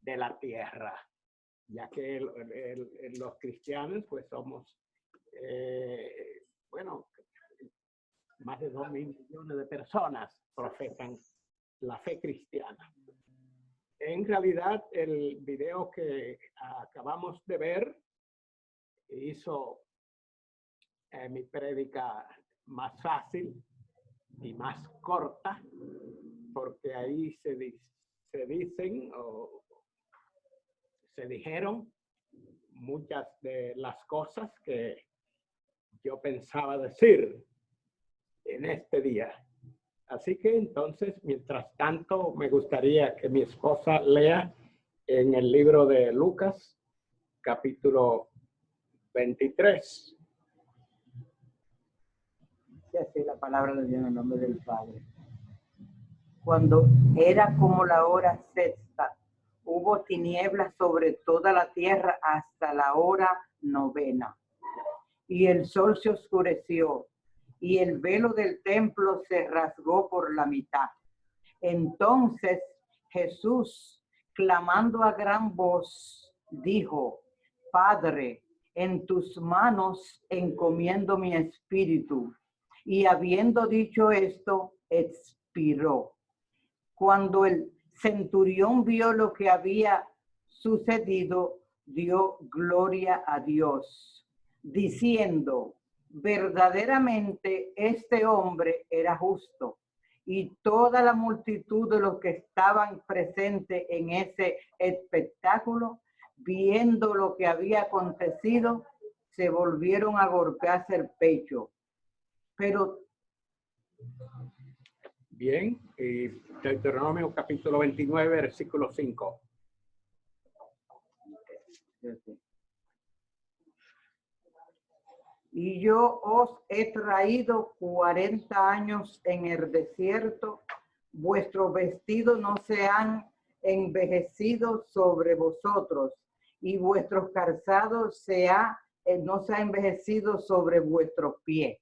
de la tierra, ya que los cristianos pues somos, bueno, más de 2.000 millones de personas profesan la fe cristiana. En realidad, el video que acabamos de ver hizo mi prédica más fácil y más corta, porque ahí se dicen o se dijeron muchas de las cosas que yo pensaba decir en este día. Así que entonces, mientras tanto, me gustaría que mi esposa lea en el libro de Lucas, capítulo 23. Y así la palabra de Dios en el nombre del Padre. Cuando era como la hora sexta, hubo tinieblas sobre toda la tierra hasta la hora novena. Y el sol se oscureció, y el velo del templo se rasgó por la mitad. Entonces Jesús, clamando a gran voz, dijo: Padre, en tus manos encomiendo mi espíritu. Y habiendo dicho esto, expiró. Cuando el centurión vio lo que había sucedido, dio gloria a Dios, diciendo: verdaderamente este hombre era justo. Y toda la multitud de los que estaban presentes en ese espectáculo, viendo lo que había acontecido, se volvieron a golpearse el pecho. Pero bien, y Deuteronomio capítulo 29, versículo 5. Y yo os he traído 40 años en el desierto, vuestros vestidos no se han envejecido sobre vosotros, y vuestros calzados no se ha envejecido sobre vuestros pies.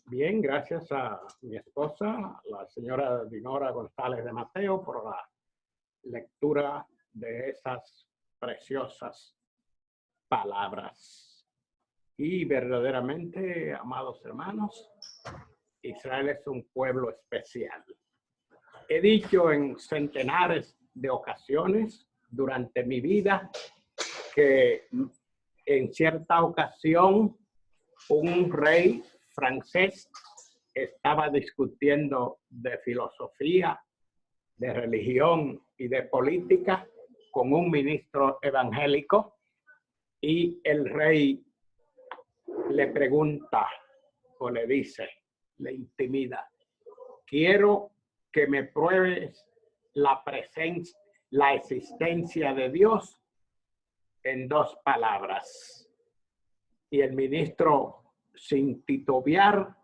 Bien, gracias a mi esposa, la señora Dinora González de Mateo, por la lectura de esas preciosas palabras. Y verdaderamente, amados hermanos, Israel es un pueblo especial. He dicho en centenares de ocasiones durante mi vida que en cierta ocasión un rey francés estaba discutiendo de filosofía, de religión y de política con un ministro evangélico, y el rey le pregunta o le dice, le intimida: quiero que me pruebes la presencia, la existencia de Dios en 2 palabras. Y el ministro, sin titubear,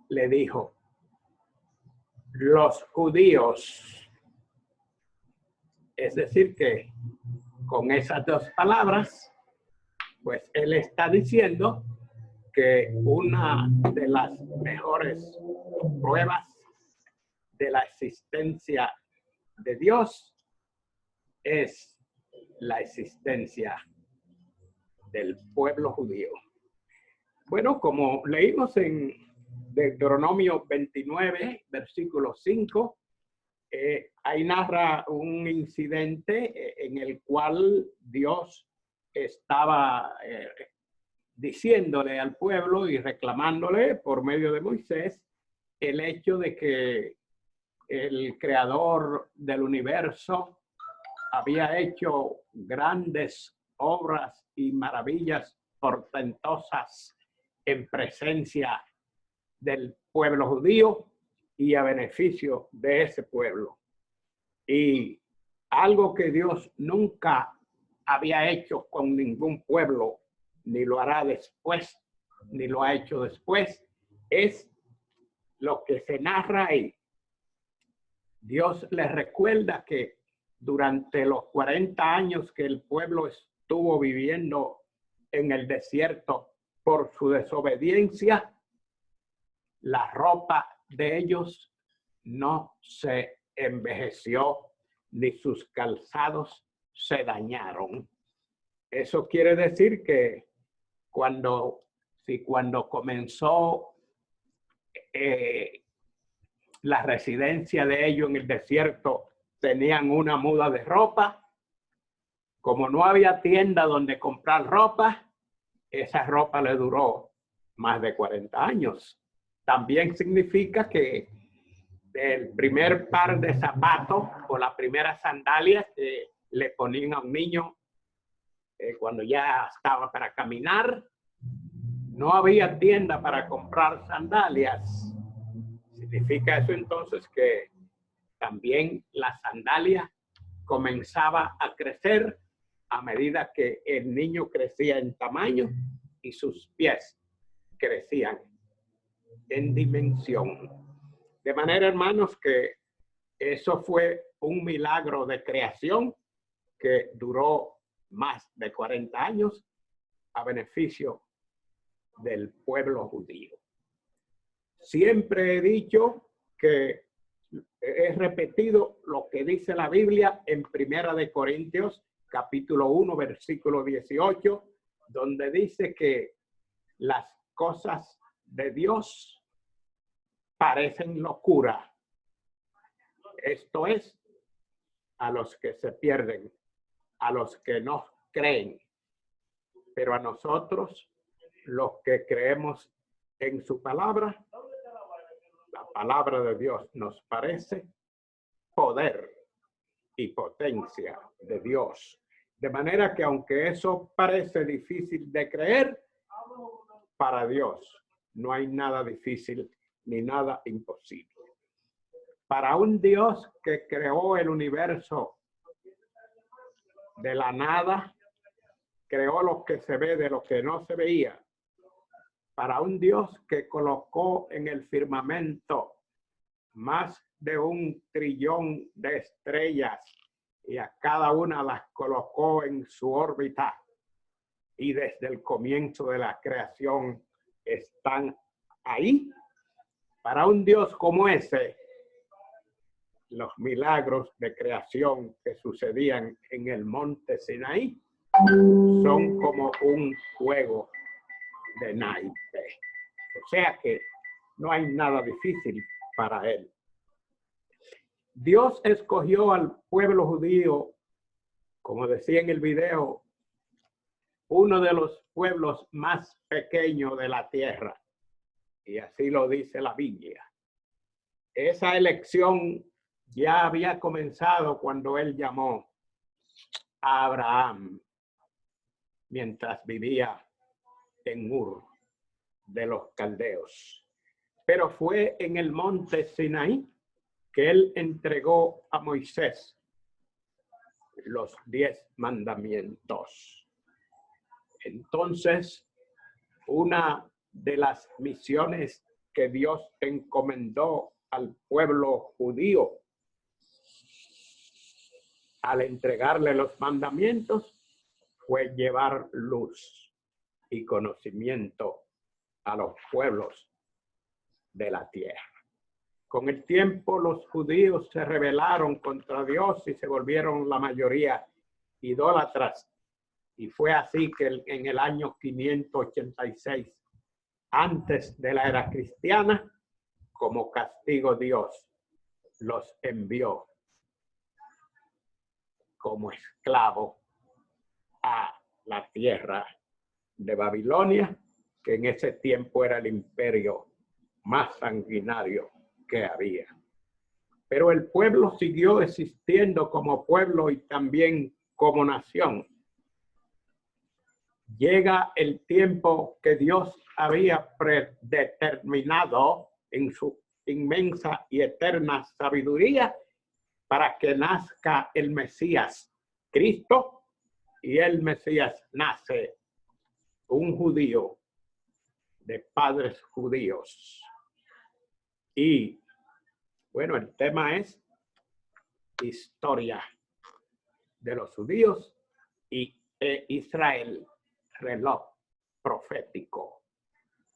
le dijo: los judíos. Es decir, que con esas 2 palabras, pues él está diciendo que una de las mejores pruebas de la existencia de Dios es la existencia del pueblo judío. Bueno, como leímos en Deuteronomio 29, versículo 5, ahí narra un incidente en el cual Dios estaba diciéndole al pueblo y reclamándole por medio de Moisés el hecho de que el creador del universo había hecho grandes obras y maravillas portentosas en presencia del pueblo judío y a beneficio de ese pueblo. Y algo que Dios nunca había hecho con ningún pueblo, ni lo hará después, ni lo ha hecho después, es lo que se narra ahí. Dios les recuerda que durante los 40 años que el pueblo estuvo viviendo en el desierto por su desobediencia, la ropa de ellos no se envejeció ni sus calzados se dañaron. Eso quiere decir que cuando comenzó la residencia de ellos en el desierto, tenían una muda de ropa. Como no había tienda donde comprar ropa, esa ropa le duró más de 40 años. También significa que el primer par de zapatos o la primera sandalia que le ponían a un niño cuando ya estaba para caminar, no había tienda para comprar sandalias. Significa eso entonces que también la sandalia comenzaba a crecer a medida que el niño crecía en tamaño y sus pies crecían en dimensión. De manera, hermanos, que eso fue un milagro de creación que duró más de 40 años a beneficio del pueblo judío. Siempre he dicho que he repetido lo que dice la Biblia en Primera de Corintios, capítulo 1, versículo 18, donde dice que las cosas de Dios parecen locura. Esto es, a los que se pierden, a los que no creen. Pero a nosotros, los que creemos en su palabra, la palabra de Dios nos parece poder y potencia de Dios. De manera que aunque eso parece difícil de creer, para Dios no hay nada difícil ni nada imposible. Para un Dios que creó el universo de la nada, creó lo que se ve de lo que no se veía. Para un Dios que colocó en el firmamento más de 1 trillón de estrellas y a cada una las colocó en su órbita y desde el comienzo de la creación están ahí. Para un Dios como ese, los milagros de creación que sucedían en el monte Sinaí son como un juego de naipe. O sea que no hay nada difícil para él. Dios escogió al pueblo judío, como decía en el video, uno de los pueblos más pequeños de la tierra. Y así lo dice la Biblia. Esa elección ya había comenzado cuando él llamó a Abraham mientras vivía en Ur de los caldeos. Pero fue en el monte Sinaí que él entregó a Moisés los 10 mandamientos. Entonces, una de las misiones que Dios encomendó al pueblo judío al entregarle los mandamientos fue llevar luz y conocimiento a los pueblos de la tierra. Con el tiempo los judíos se rebelaron contra Dios y se volvieron la mayoría idólatras. Y fue así que en el año 586, antes de la era cristiana, como castigo Dios los envió como esclavos a la tierra de Babilonia, que en ese tiempo era el imperio más sanguinario que había. Pero el pueblo siguió existiendo como pueblo y también como nación. Llega el tiempo que Dios había predeterminado en su inmensa y eterna sabiduría para que nazca el Mesías, Cristo, y el Mesías nace un judío de padres judíos. Y bueno, el tema es historia de los judíos y Israel, reloj profético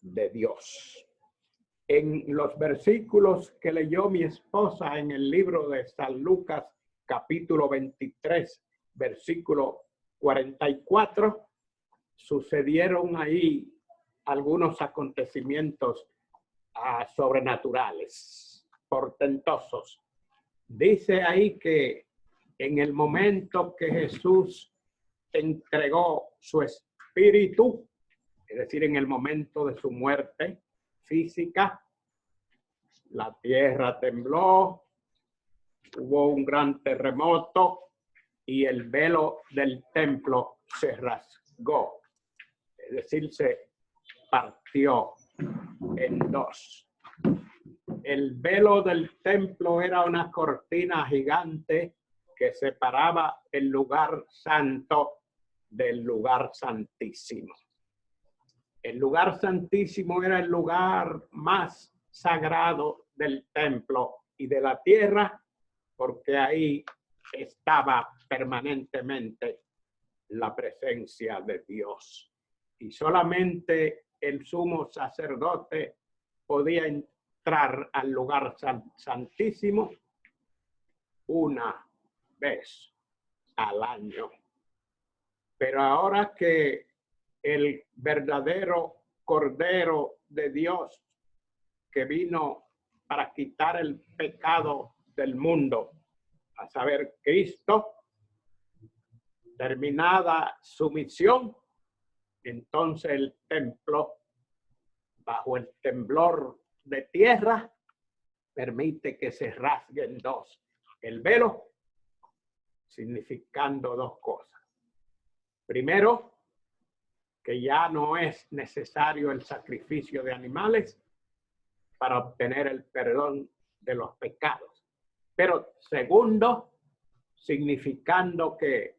de Dios. En los versículos que leyó mi esposa en el libro de San Lucas, capítulo 23, versículo 44, sucedieron ahí algunos acontecimientos sobrenaturales, portentosos. Dice ahí que en el momento que Jesús entregó su espíritu, es decir, en el momento de su muerte física, la tierra tembló, hubo un gran terremoto y el velo del templo se rasgó, es decir, se partió en dos. El velo del templo era una cortina gigante que separaba el lugar santo del lugar santísimo. El lugar santísimo era el lugar más sagrado del templo y de la tierra, porque ahí estaba permanentemente la presencia de Dios. Y solamente el sumo sacerdote podía entrar al lugar santísimo una vez al año. Pero ahora que el verdadero Cordero de Dios que vino para quitar el pecado del mundo, a saber, Cristo, terminada su misión, entonces el templo, bajo el temblor de tierra, permite que se rasgue en dos el velo, significando dos cosas. Primero, que ya no es necesario el sacrificio de animales para obtener el perdón de los pecados. Pero segundo, significando que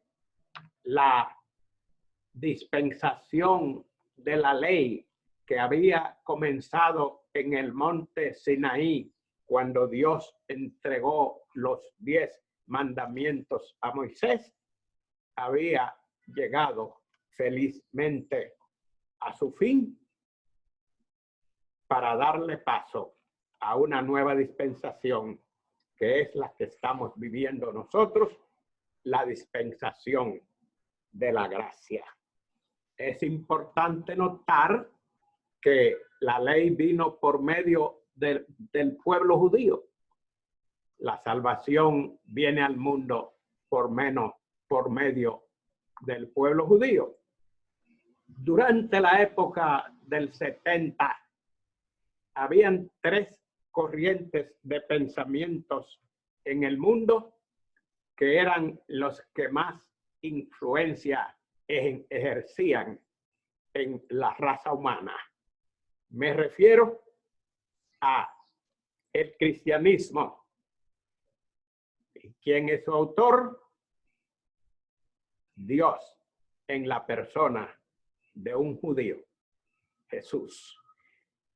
la dispensación de la ley que había comenzado en el monte Sinaí, cuando Dios entregó los 10 mandamientos a Moisés, había llegado felizmente a su fin para darle paso a una nueva dispensación, que es la que estamos viviendo nosotros, la dispensación de la gracia. Es importante notar que la ley vino por medio del pueblo judío. La salvación viene al mundo por medio del pueblo judío. Durante la época del 70, habían 3 corrientes de pensamientos en el mundo que eran los que más influencia ejercían en la raza humana. Me refiero a el cristianismo. ¿Y quién es su autor? Dios, en la persona de un judío, Jesús.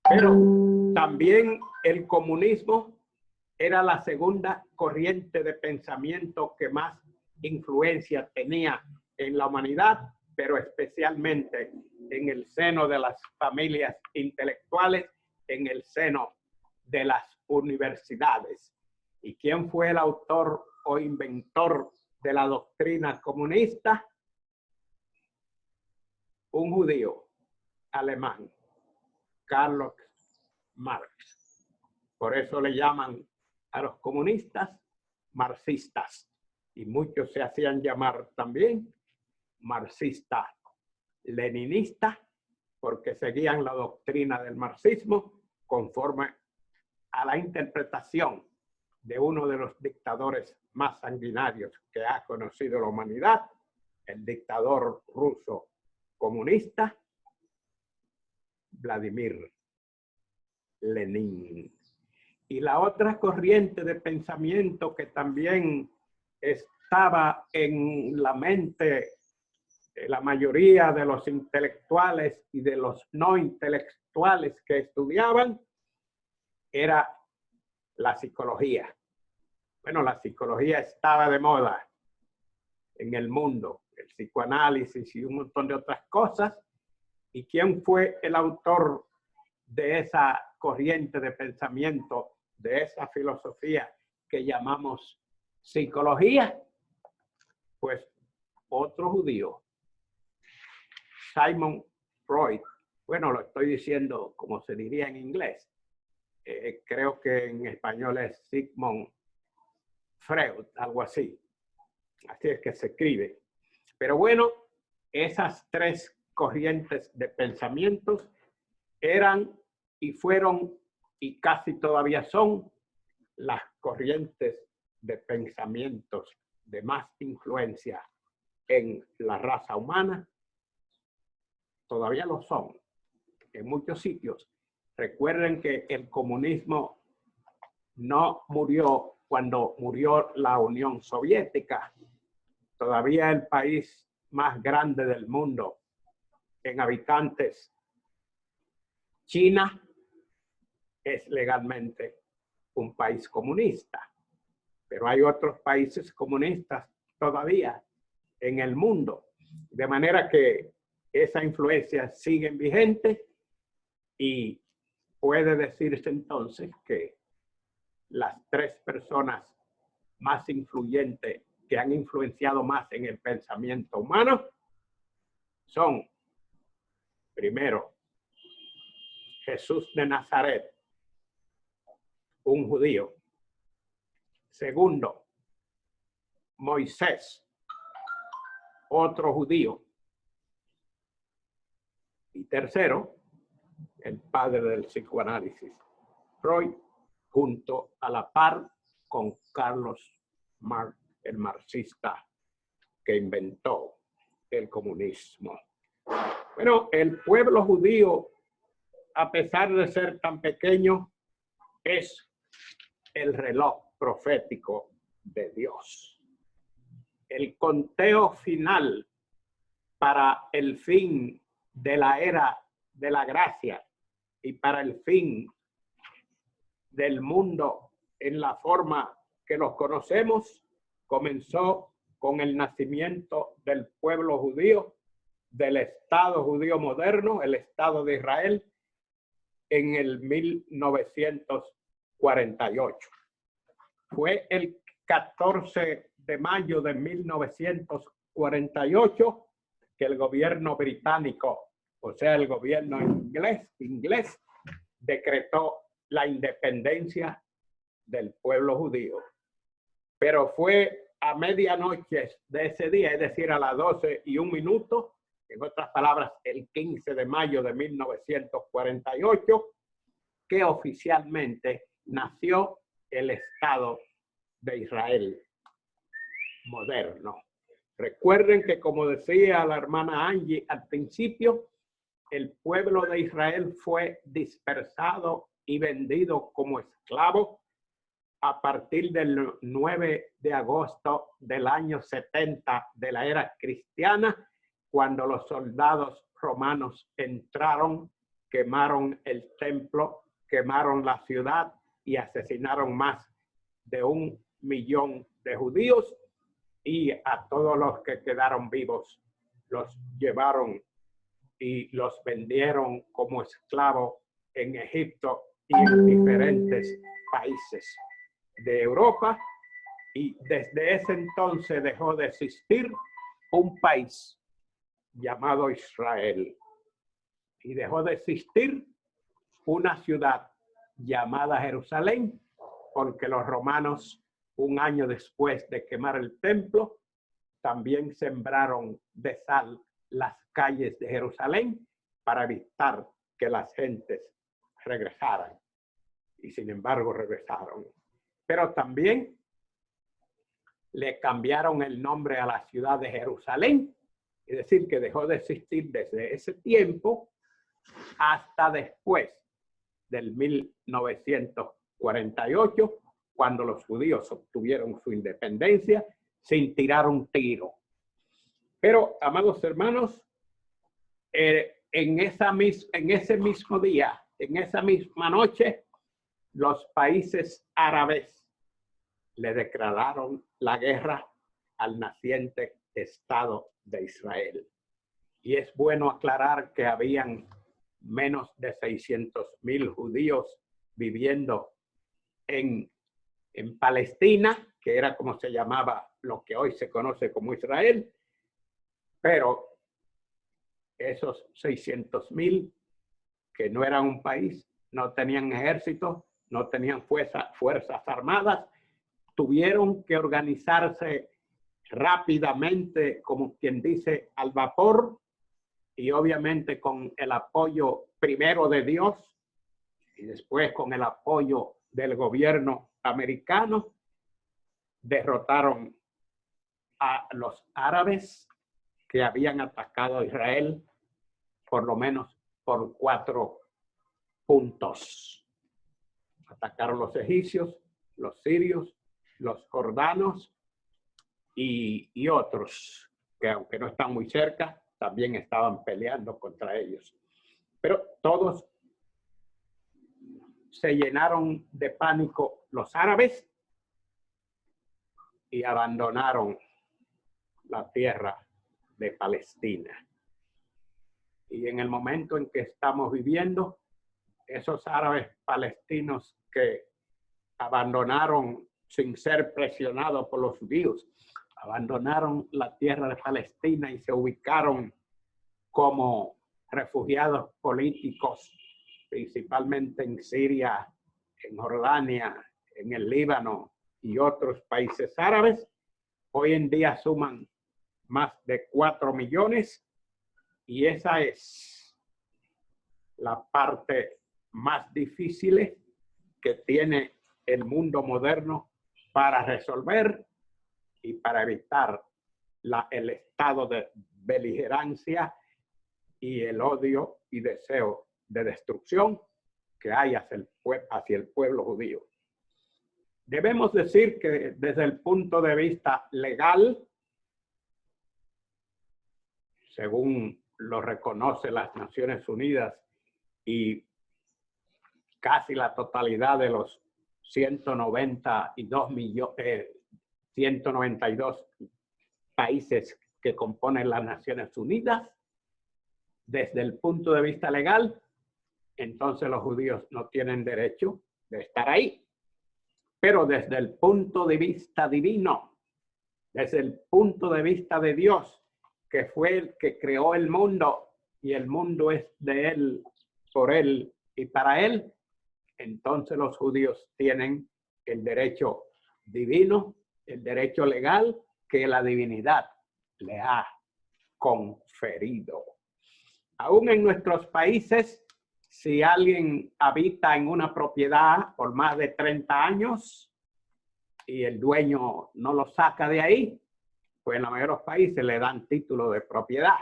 Pero también el comunismo era la segunda corriente de pensamiento que más influencia tenía en la humanidad, pero especialmente en el seno de las familias intelectuales, en el seno de las universidades. ¿Y quién fue el autor o inventor de la doctrina comunista? Un judío alemán, Karl Marx. Por eso le llaman a los comunistas marxistas, y muchos se hacían llamar también marxista-leninista, porque seguían la doctrina del marxismo conforme a la interpretación de uno de los dictadores más sanguinarios que ha conocido la humanidad, el dictador ruso comunista, Vladimir Lenin. Y la otra corriente de pensamiento que también estaba en la mente de la mayoría de los intelectuales y de los no intelectuales que estudiaban era la psicología. Bueno, la psicología estaba de moda en el mundo, el psicoanálisis y un montón de otras cosas. ¿Y quién fue el autor de esa corriente de pensamiento, de esa filosofía que llamamos Psicología, pues otro judío, Sigmund Freud. Bueno, lo estoy diciendo como se diría en inglés. Creo que en español es Sigmund Freud, algo así. Así es que se escribe. Pero bueno, esas tres corrientes de pensamientos eran y fueron y casi todavía son las corrientes de pensamientos de más influencia en la raza humana. Todavía lo son en muchos sitios. Recuerden que el comunismo no murió cuando murió la Unión Soviética. Todavía el país más grande del mundo en habitantes, China, es legalmente un país comunista. Pero hay otros países comunistas todavía en el mundo. De manera que esa influencia sigue vigente y puede decirse entonces que las tres personas más influyentes que han influenciado más en el pensamiento humano son, primero, Jesús de Nazaret, un judío. Segundo, Moisés, otro judío. Y tercero, el padre del psicoanálisis, Freud, junto a la par con Carlos Marx, el marxista que inventó el comunismo. Bueno, el pueblo judío, a pesar de ser tan pequeño, es el reloj profético de Dios. El conteo final para el fin de la era de la gracia y para el fin del mundo en la forma que los conocemos, comenzó con el nacimiento del pueblo judío, del Estado judío moderno, el Estado de Israel, en el 1948. Fue el 14 de mayo de 1948 que el gobierno británico, o sea, el gobierno inglés, decretó la independencia del pueblo judío. Pero fue a medianoche de ese día, es decir, a las 12:01, en otras palabras, el 15 de mayo de 1948, que oficialmente nació el Estado de Israel moderno. Recuerden que, como decía la hermana Angie al principio, el pueblo de Israel fue dispersado y vendido como esclavo a partir del 9 de agosto del año 70 de la era cristiana, cuando los soldados romanos entraron, quemaron el templo, quemaron la ciudad y asesinaron más de 1 millón de judíos, y a todos los que quedaron vivos los llevaron y los vendieron como esclavos en Egipto y en diferentes países de Europa. Y desde ese entonces dejó de existir un país llamado Israel y dejó de existir una ciudad llamada Jerusalén, porque los romanos, un año después de quemar el templo, también sembraron de sal las calles de Jerusalén para evitar que las gentes regresaran. Y sin embargo regresaron. Pero también le cambiaron el nombre a la ciudad de Jerusalén, es decir, que dejó de existir desde ese tiempo hasta después del 1948, cuando los judíos obtuvieron su independencia sin tirar un tiro. Pero, amados hermanos, en ese mismo día, en esa misma noche, los países árabes le declararon la guerra al naciente Estado de Israel. Y es bueno aclarar que habían menos de 600,000 judíos viviendo en Palestina, que era como se llamaba lo que hoy se conoce como Israel, pero esos 600,000 que no eran un país, no tenían ejército, no tenían fuerzas armadas, tuvieron que organizarse rápidamente, como quien dice, al vapor, y obviamente con el apoyo primero de Dios y después con el apoyo del gobierno americano, derrotaron a los árabes que habían atacado a Israel por lo menos por 4 puntos. Atacaron los egipcios, los sirios, los jordanos y otros que, aunque no están muy cerca, también estaban peleando contra ellos. Pero todos se llenaron de pánico los árabes y abandonaron la tierra de Palestina. Y en el momento en que estamos viviendo, esos árabes palestinos que abandonaron sin ser presionados por los judíos, abandonaron la tierra de Palestina y se ubicaron como refugiados políticos, principalmente en Siria, en Jordania, en el Líbano y otros países árabes. Hoy en día suman más de 4 millones y esa es la parte más difícil que tiene el mundo moderno para resolver y para evitar el estado de beligerancia y el odio y deseo de destrucción que hay hacia el pueblo judío. Debemos decir que desde el punto de vista legal, según lo reconoce las Naciones Unidas y casi la totalidad de los 192 países que componen las Naciones Unidas, desde el punto de vista legal, entonces los judíos no tienen derecho de estar ahí. Pero desde el punto de vista divino, desde el punto de vista de Dios, que fue el que creó el mundo y el mundo es de Él, por Él y para Él, entonces los judíos tienen el derecho divino, el derecho legal que la divinidad le ha conferido. Aún en nuestros países, si alguien habita en una propiedad por más de 30 años y el dueño no lo saca de ahí, pues en la mayoría de los países le dan título de propiedad.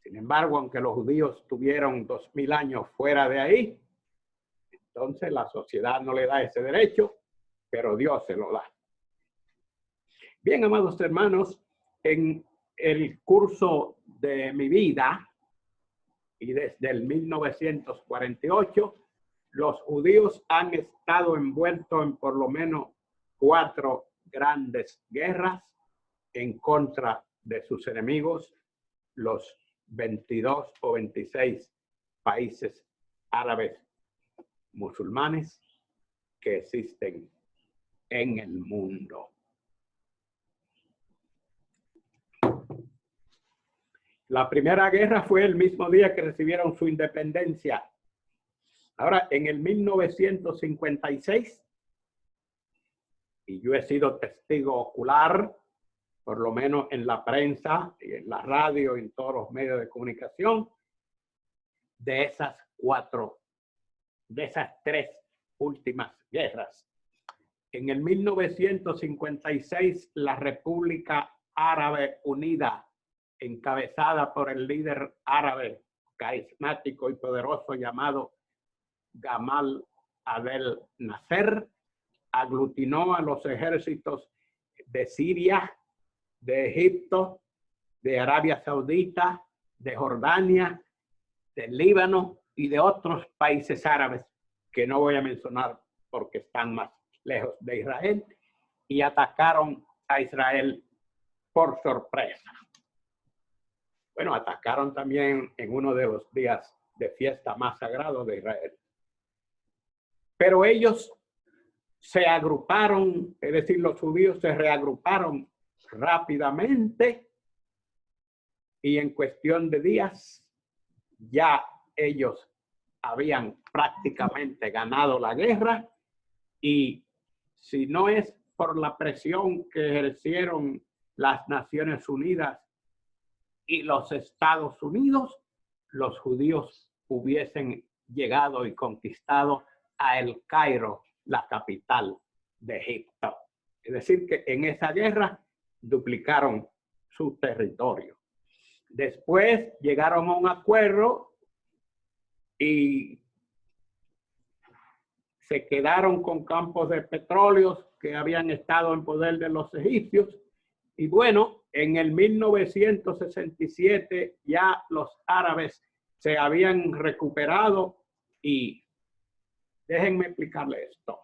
Sin embargo, aunque los judíos tuvieron 2000 años fuera de ahí, entonces la sociedad no le da ese derecho, pero Dios se lo da. Bien, amados hermanos, en el curso de mi vida y desde el 1948, los judíos han estado envueltos en por lo menos 4 grandes guerras en contra de sus enemigos, los 22 o 26 países árabes musulmanes que existen en el mundo. La primera guerra fue el mismo día que recibieron su independencia. Ahora, en el 1956, y yo he sido testigo ocular, por lo menos en la prensa, y en la radio, y en todos los medios de comunicación, de esas 3 últimas guerras. En el 1956, la República Árabe Unida, encabezada por el líder árabe carismático y poderoso llamado Gamal Abdel Nasser, aglutinó a los ejércitos de Siria, de Egipto, de Arabia Saudita, de Jordania, del Líbano y de otros países árabes que no voy a mencionar porque están más lejos de Israel, y atacaron a Israel por sorpresa. Bueno, atacaron también en uno de los días de fiesta más sagrados de Israel. Pero ellos se agruparon, es decir, los judíos se reagruparon rápidamente y en cuestión de días ya ellos habían prácticamente ganado la guerra, y si no es por la presión que ejercieron las Naciones Unidas y los Estados Unidos, los judíos hubiesen llegado y conquistado a El Cairo, la capital de Egipto. Es decir, que en esa guerra duplicaron su territorio. Después llegaron a un acuerdo y se quedaron con campos de petróleo que habían estado en poder de los egipcios. Y bueno, en el 1967 ya los árabes se habían recuperado, y déjenme explicarle esto.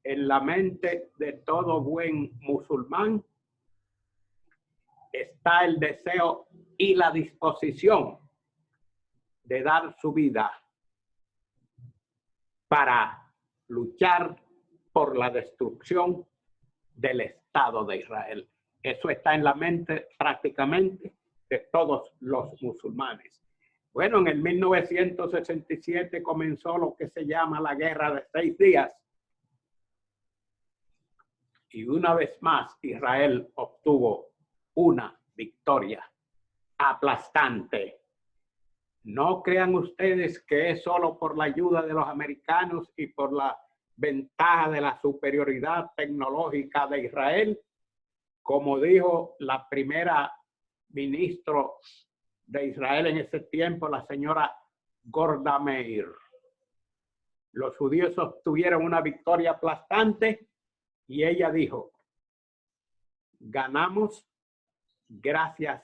En la mente de todo buen musulmán está el deseo y la disposición de dar su vida para luchar por la destrucción del Estado de Israel. Eso está en la mente prácticamente de todos los musulmanes. Bueno, en el 1967 comenzó lo que se llama la Guerra de 6 días. Y una vez más Israel obtuvo una victoria aplastante. No crean ustedes que es solo por la ayuda de los americanos y por la ventaja de la superioridad tecnológica de Israel. Como dijo la primera ministra de Israel en ese tiempo, la señora Golda Meir, los judíos obtuvieron una victoria aplastante y ella dijo: ganamos gracias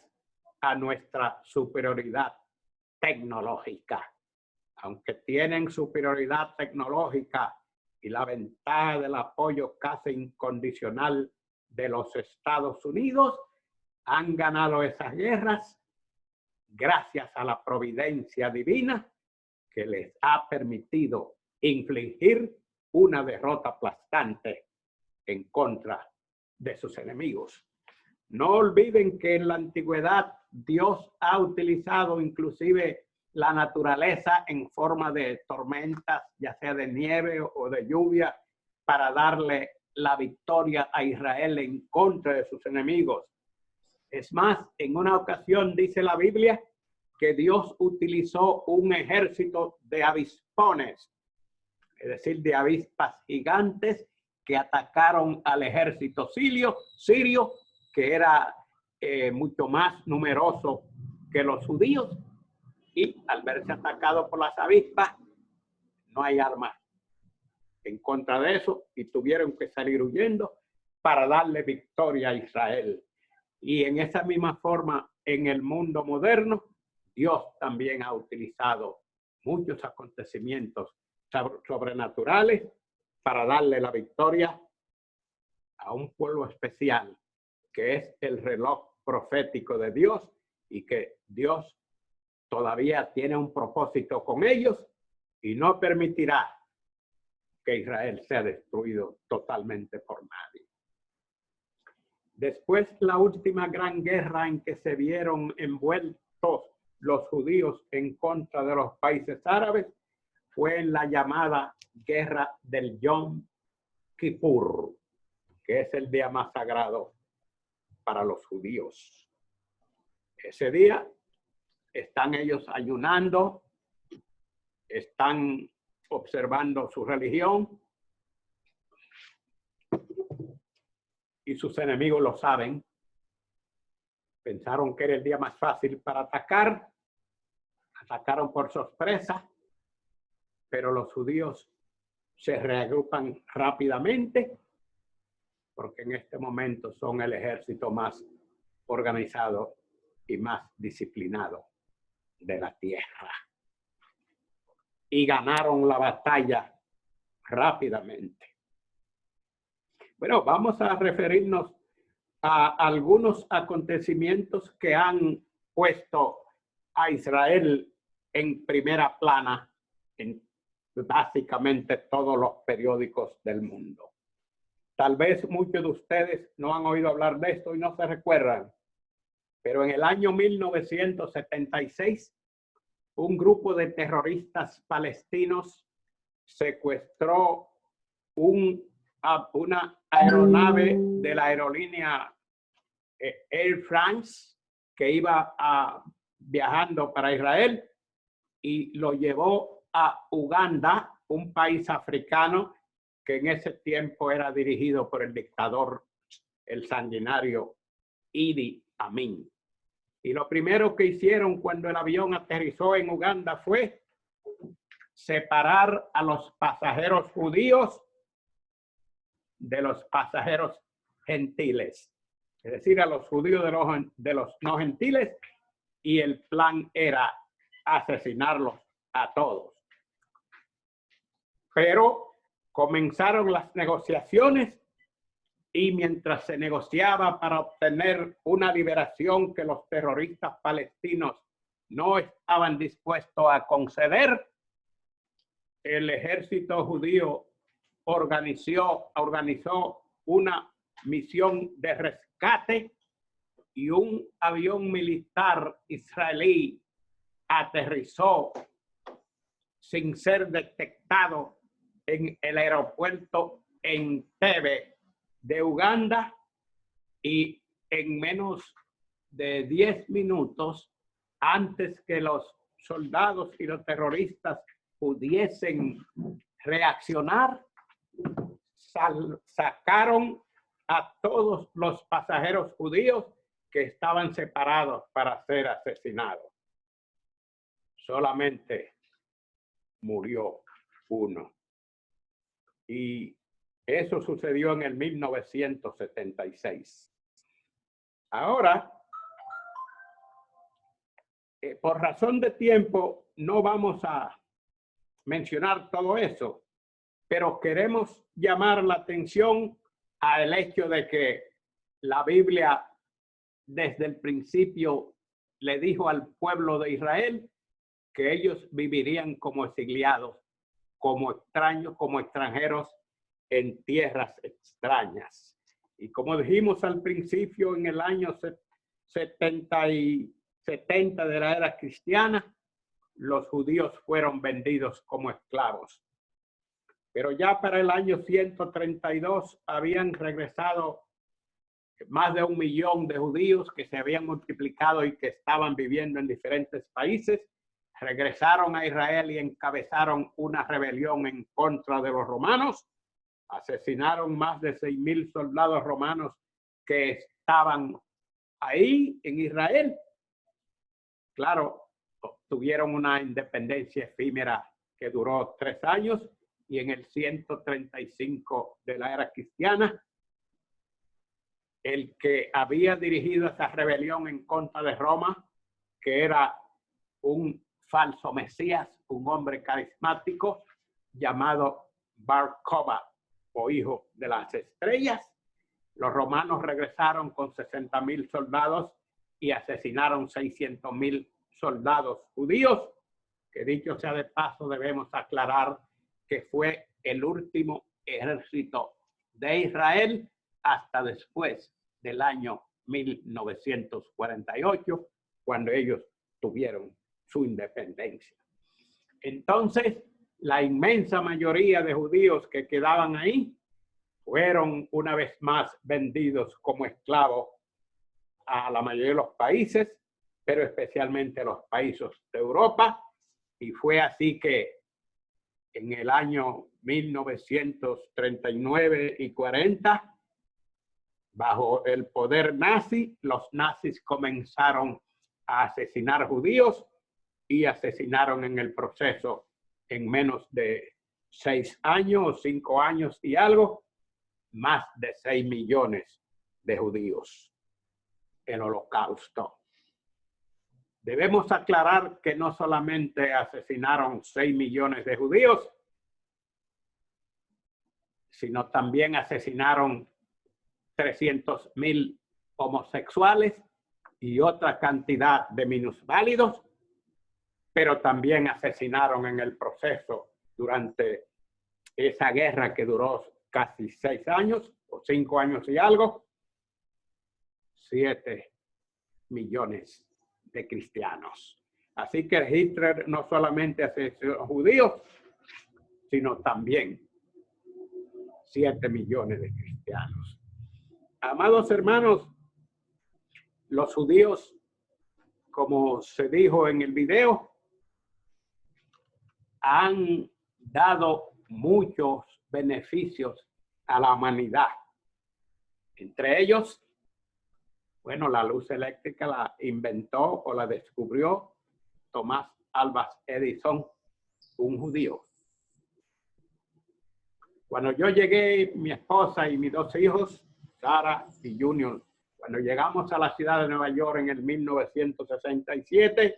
a nuestra superioridad tecnológica. Aunque tienen superioridad tecnológica y la ventaja del apoyo casi incondicional de los Estados Unidos, han ganado esas guerras gracias a la providencia divina que les ha permitido infligir una derrota aplastante en contra de sus enemigos. No olviden que en la antigüedad Dios ha utilizado inclusive la naturaleza en forma de tormentas, ya sea de nieve o de lluvia, para darle la victoria a Israel en contra de sus enemigos. Es más, en una ocasión dice la Biblia que Dios utilizó un ejército de avispones, es decir, de avispas gigantes que atacaron al ejército sirio, que era mucho más numeroso que los judíos, y al verse atacado por las avispas, no hay armas en contra de eso y tuvieron que salir huyendo para darle victoria a Israel. Y en esa misma forma, en el mundo moderno, Dios también ha utilizado muchos acontecimientos sobrenaturales para darle la victoria a un pueblo especial, que es el reloj profético de Dios, y que Dios todavía tiene un propósito con ellos y no permitirá que Israel sea destruido totalmente por nadie. Después, la última gran guerra en que se vieron envueltos los judíos en contra de los países árabes fue en la llamada Guerra del Yom Kippur, que es el día más sagrado para los judíos. Ese día están ellos ayunando, están observando su religión, y sus enemigos lo saben. Pensaron que era el día más fácil para atacar, atacaron por sorpresa, pero los judíos se reagrupan rápidamente porque en este momento son el ejército más organizado y más disciplinado de la tierra. Y ganaron la batalla rápidamente. Bueno, vamos a referirnos a algunos acontecimientos que han puesto a Israel en primera plana en básicamente todos los periódicos del mundo. Tal vez muchos de ustedes no han oído hablar de esto y no se recuerdan, pero en el año 1976, un grupo de terroristas palestinos secuestró una aeronave de la aerolínea Air France que iba viajando para Israel y lo llevó a Uganda, un país africano que en ese tiempo era dirigido por el dictador, el sanguinario Idi Amin. Y lo primero que hicieron cuando el avión aterrizó en Uganda fue separar a los pasajeros judíos de los pasajeros gentiles. Es decir, a los judíos de los no gentiles, y el plan era asesinarlos a todos. Pero comenzaron las negociaciones y mientras se negociaba para obtener una liberación que los terroristas palestinos no estaban dispuestos a conceder, el ejército judío organizó una misión de rescate y un avión militar israelí aterrizó sin ser detectado en el aeropuerto Entebbe de Uganda, y en menos de 10 minutos, antes que los soldados y los terroristas pudiesen reaccionar, sacaron a todos los pasajeros judíos que estaban separados para ser asesinados. Solamente murió uno. Y eso sucedió en el 1976. Ahora, por razón de tiempo, no vamos a mencionar todo eso, pero queremos llamar la atención al hecho de que la Biblia desde el principio le dijo al pueblo de Israel que ellos vivirían como exiliados, como extraños, como extranjeros en tierras extrañas. Y como dijimos al principio, en el año 70 de la era cristiana, los judíos fueron vendidos como esclavos. Pero ya para el año 132 habían regresado más de 1 millón de judíos que se habían multiplicado y que estaban viviendo en diferentes países. Regresaron a Israel y encabezaron una rebelión en contra de los romanos. Asesinaron más de 6,000 soldados romanos que estaban ahí en Israel. Claro, obtuvieron una independencia efímera que duró 3 años, y en el 135 de la era cristiana, el que había dirigido esa rebelión en contra de Roma, que era un falso mesías, un hombre carismático llamado Bar Kokhba, o hijo de las estrellas, los romanos regresaron con 60,000 soldados y asesinaron 600,000 soldados judíos, que dicho sea de paso debemos aclarar que fue el último ejército de Israel hasta después del año 1948, cuando ellos tuvieron su independencia. Entonces, la inmensa mayoría de judíos que quedaban ahí fueron una vez más vendidos como esclavos a la mayoría de los países, pero especialmente a los países de Europa. Y fue así que en el año 1939 y 40, bajo el poder nazi, los nazis comenzaron a asesinar judíos y asesinaron en el proceso, en menos de 6 años, 5 años y algo, más de 6 millones de judíos. El Holocausto. Debemos aclarar que no solamente asesinaron 6 millones de judíos, sino también asesinaron 300,000 homosexuales y otra cantidad de minusválidos, pero también asesinaron en el proceso durante esa guerra que duró casi 6 años o 5 años y algo, 7 millones de cristianos. Así que Hitler no solamente asesinó judíos, sino también 7 millones de cristianos. Amados hermanos, los judíos, como se dijo en el video, han dado muchos beneficios a la humanidad. Entre ellos, bueno, la luz eléctrica la inventó o la descubrió Thomas Alva Edison, un judío. Cuando yo llegué, mi esposa y mis 2 hijos, Sara y Junior, cuando llegamos a la ciudad de Nueva York en el 1967,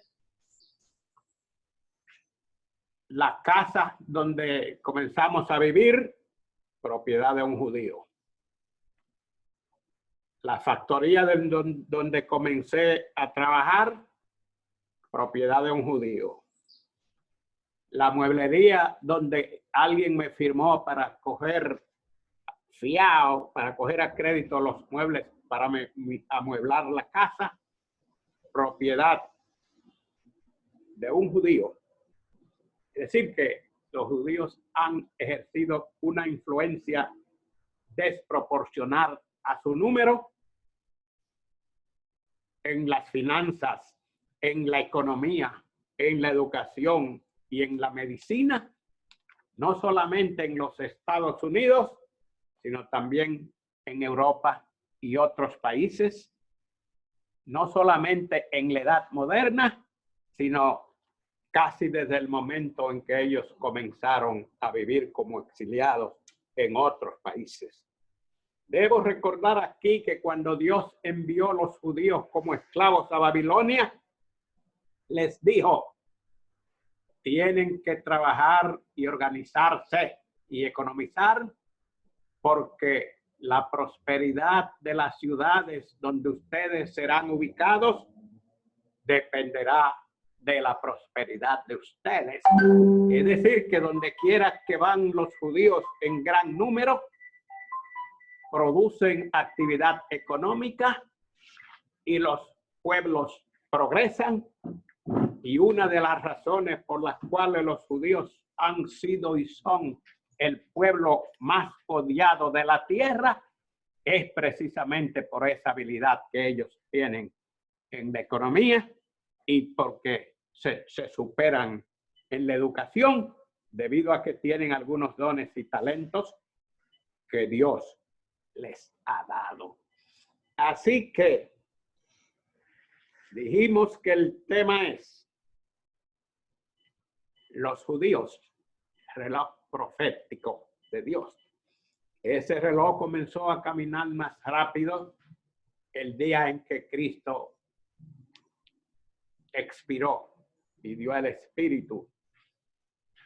la casa donde comenzamos a vivir, propiedad de un judío. La factoría donde comencé a trabajar, propiedad de un judío. La mueblería donde alguien me firmó para coger fiado, para coger a crédito los muebles para amueblar la casa, propiedad de un judío. Es decir, que los judíos han ejercido una influencia desproporcional a su número en las finanzas, en la economía, en la educación y en la medicina, no solamente en los Estados Unidos, sino también en Europa y otros países, no solamente en la edad moderna, sino casi desde el momento en que ellos comenzaron a vivir como exiliados en otros países. Debo recordar aquí que cuando Dios envió a los judíos como esclavos a Babilonia, les dijo, tienen que trabajar y organizarse y economizar porque la prosperidad de las ciudades donde ustedes serán ubicados dependerá de la prosperidad de ustedes. Es decir, que donde quiera que van los judíos en gran número, producen actividad económica y los pueblos progresan. Y una de las razones por las cuales los judíos han sido y son el pueblo más odiado de la tierra es precisamente por esa habilidad que ellos tienen en la economía y porque se superan en la educación debido a que tienen algunos dones y talentos que Dios les ha dado. Así que dijimos que el tema es los judíos, reloj profético de Dios. Ese reloj comenzó a caminar más rápido el día en que Cristo expiró y dio el Espíritu.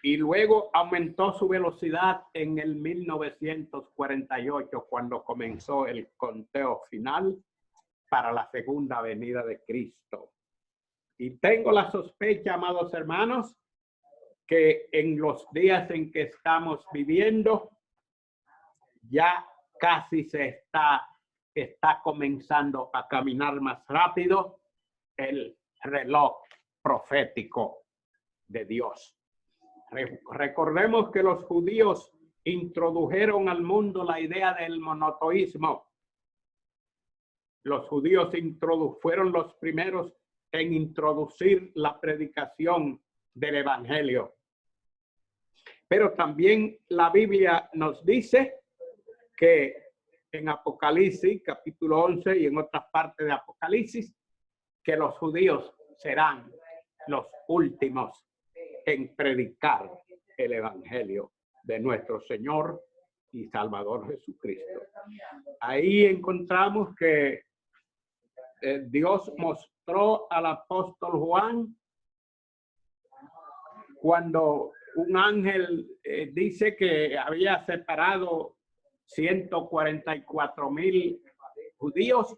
Y luego aumentó su velocidad en el 1948, cuando comenzó el conteo final para la segunda venida de Cristo. Y tengo la sospecha, amados hermanos, que en los días en que estamos viviendo, ya casi se está comenzando a caminar más rápido el reloj profético de Dios. Recordemos que los judíos introdujeron al mundo la idea del monoteísmo. Los judíos fueron los primeros en introducir la predicación del evangelio. Pero también la Biblia nos dice que en Apocalipsis, capítulo 11 y en otras partes de Apocalipsis, que los judíos serán los últimos en predicar el evangelio de nuestro Señor y Salvador Jesucristo. Ahí encontramos que Dios mostró al apóstol Juan cuando un ángel dice que había separado 144,000 judíos,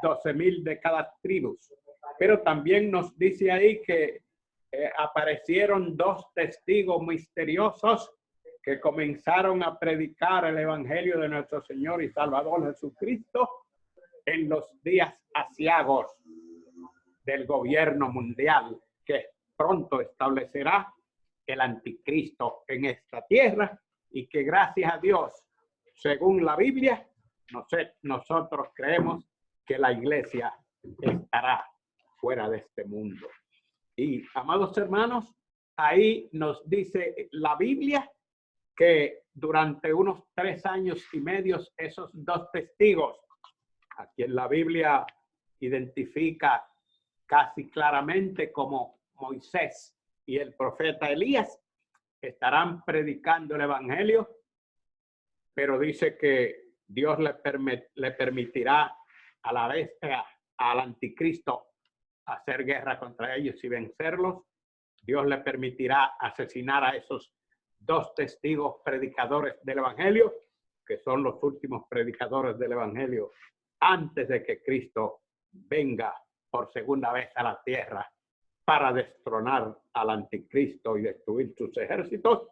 12,000 de cada tribu. Pero también nos dice ahí que aparecieron dos testigos misteriosos que comenzaron a predicar el evangelio de nuestro Señor y Salvador Jesucristo en los días aciagos del gobierno mundial que pronto establecerá el anticristo en esta tierra, y que gracias a Dios, según la Biblia, nosotros creemos que la iglesia estará fuera de este mundo. Y, amados hermanos, ahí nos dice la Biblia que durante unos 3 años y medio esos dos testigos, a quien la Biblia identifica casi claramente como Moisés y el profeta Elías, estarán predicando el evangelio, pero dice que Dios le permitirá a la bestia, al anticristo, hacer guerra contra ellos y vencerlos. Dios le permitirá asesinar a esos dos testigos predicadores del evangelio, que son los últimos predicadores del evangelio antes de que Cristo venga por segunda vez a la tierra para destronar al anticristo y destruir sus ejércitos.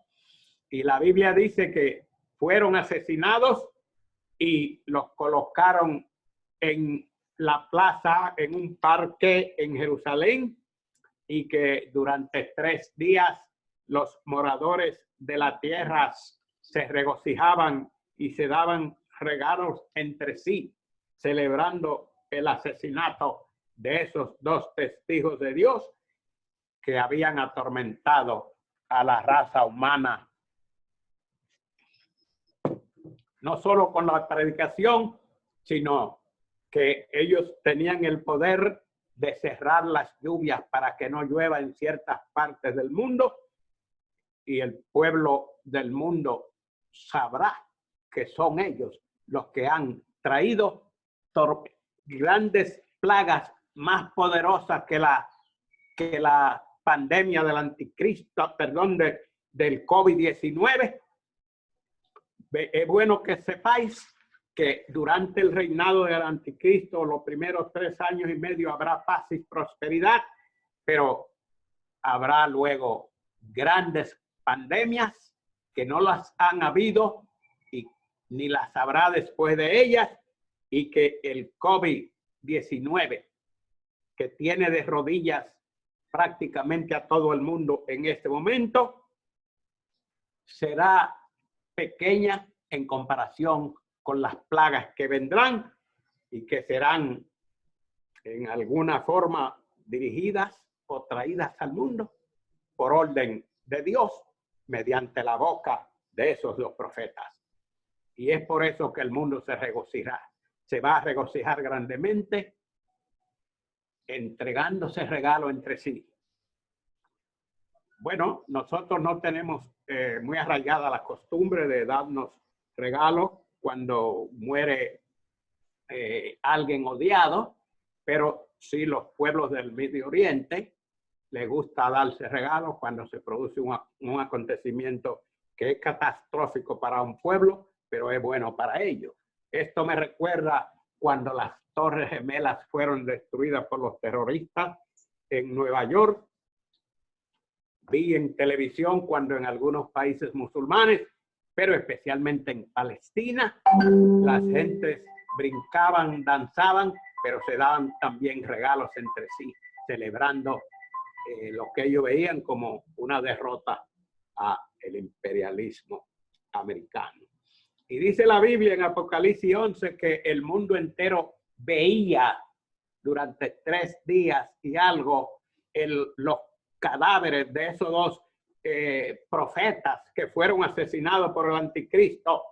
Y la Biblia dice que fueron asesinados y los colocaron en la plaza, en un parque en Jerusalén, y que durante 3 días los moradores de la tierra se regocijaban y se daban regalos entre sí, celebrando el asesinato de esos dos testigos de Dios que habían atormentado a la raza humana, no solo con la predicación, sino que ellos tenían el poder de cerrar las lluvias para que no llueva en ciertas partes del mundo, y el pueblo del mundo sabrá que son ellos los que han traído grandes plagas más poderosas que la pandemia del anticristo, del COVID-19. Es bueno que sepáis que durante el reinado del anticristo, los primeros 3 años y medio, habrá paz y prosperidad, pero habrá luego grandes pandemias que no las han habido y ni las habrá después de ellas, y que el COVID-19, que tiene de rodillas prácticamente a todo el mundo en este momento, será pequeña en comparación con las plagas que vendrán y que serán en alguna forma dirigidas o traídas al mundo por orden de Dios mediante la boca de esos dos profetas. Y es por eso que el mundo se regocijará. Se va a regocijar grandemente, entregándose regalo entre sí. Bueno, nosotros no tenemos muy arraigada la costumbre de darnos regalos cuando muere alguien odiado, pero sí los pueblos del Medio Oriente les gusta darse regalos cuando se produce un acontecimiento que es catastrófico para un pueblo, pero es bueno para ellos. Esto me recuerda cuando las Torres Gemelas fueron destruidas por los terroristas en Nueva York. Vi en televisión cuando en algunos países musulmanes, pero especialmente en Palestina, las gentes brincaban, danzaban, pero se daban también regalos entre sí, celebrando lo que ellos veían como una derrota al imperialismo americano. Y dice la Biblia en Apocalipsis 11 que el mundo entero veía durante 3 días y algo los cadáveres de esos dos profetas que fueron asesinados por el anticristo.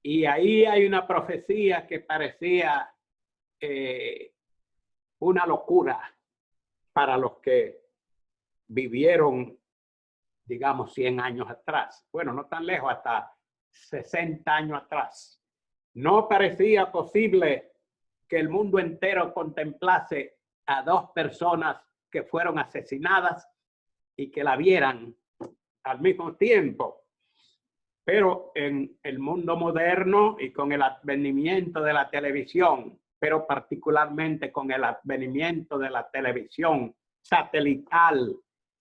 Y ahí hay una profecía que parecía una locura para los que vivieron, digamos, 100 años atrás. Bueno, no tan lejos, hasta 60 años atrás. No parecía posible que el mundo entero contemplase a 2 personas que fueron asesinadas y que la vieran al mismo tiempo. Pero en el mundo moderno y con el advenimiento de la televisión, pero particularmente con el advenimiento de la televisión satelital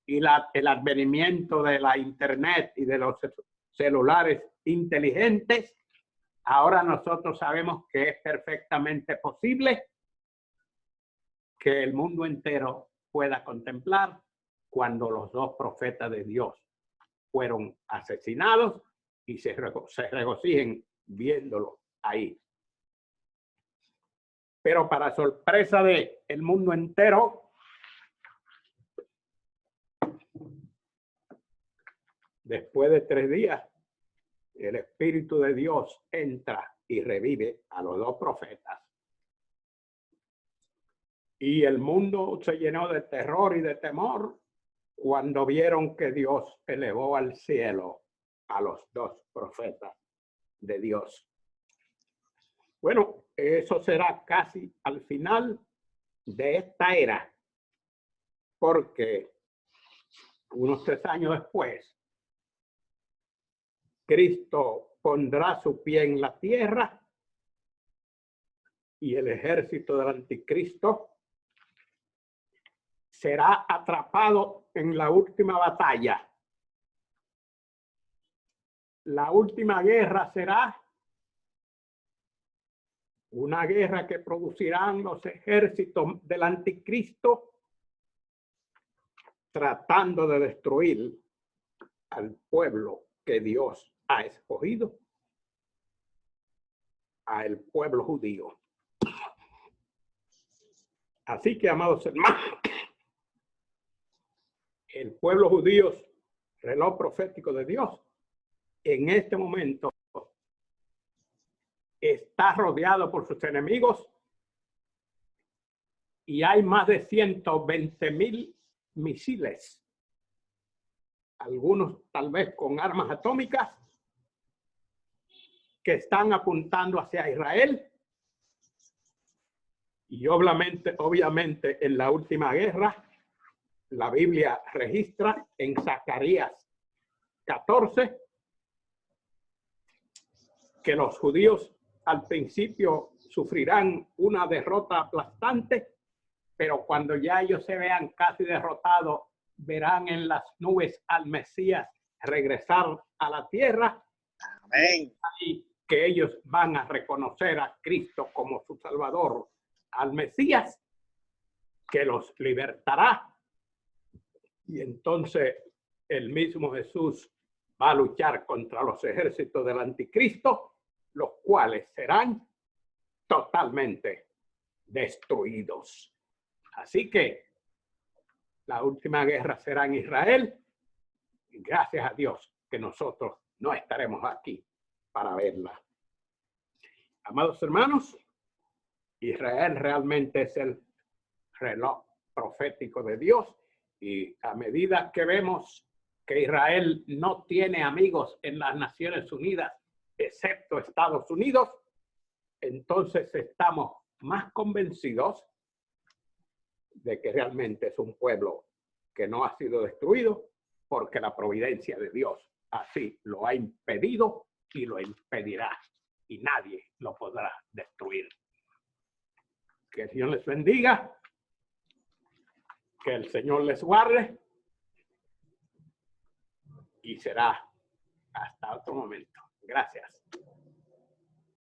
y el advenimiento de la internet y de los celulares inteligentes, ahora nosotros sabemos que es perfectamente posible que el mundo entero pueda contemplar cuando los dos profetas de Dios fueron asesinados y se regocijen viéndolo ahí. Pero para sorpresa del mundo entero, después de 3 días, el Espíritu de Dios entra y revive a los dos profetas. Y el mundo se llenó de terror y de temor cuando vieron que Dios elevó al cielo a los dos profetas de Dios. Bueno, eso será casi al final de esta era, porque unos 3 años después, Cristo pondrá su pie en la tierra y el ejército del anticristo será atrapado en la última batalla. La última guerra será una guerra que producirán los ejércitos del anticristo tratando de destruir al pueblo que Dios ha escogido, al pueblo judío. Así que, amados hermanos, el pueblo judío, reloj profético de Dios, en este momento está rodeado por sus enemigos y hay más de 120,000 misiles, algunos tal vez con armas atómicas, que están apuntando hacia Israel. Y obviamente en la última guerra, la Biblia registra en Zacarías 14 que los judíos al principio sufrirán una derrota aplastante, pero cuando ya ellos se vean casi derrotados, verán en las nubes al Mesías regresar a la tierra. Amén. Y que ellos van a reconocer a Cristo como su Salvador, al Mesías, que los libertará. Y entonces el mismo Jesús va a luchar contra los ejércitos del anticristo, los cuales serán totalmente destruidos. Así que la última guerra será en Israel. Y gracias a Dios que nosotros no estaremos aquí para verla. Amados hermanos, Israel realmente es el reloj profético de Dios, y a medida que vemos que Israel no tiene amigos en las Naciones Unidas, excepto Estados Unidos, entonces estamos más convencidos de que realmente es un pueblo que no ha sido destruido, porque la providencia de Dios así lo ha impedido y lo impedirá, y nadie lo podrá destruir. Que el Señor les bendiga, que el Señor les guarde, y será hasta otro momento. Gracias.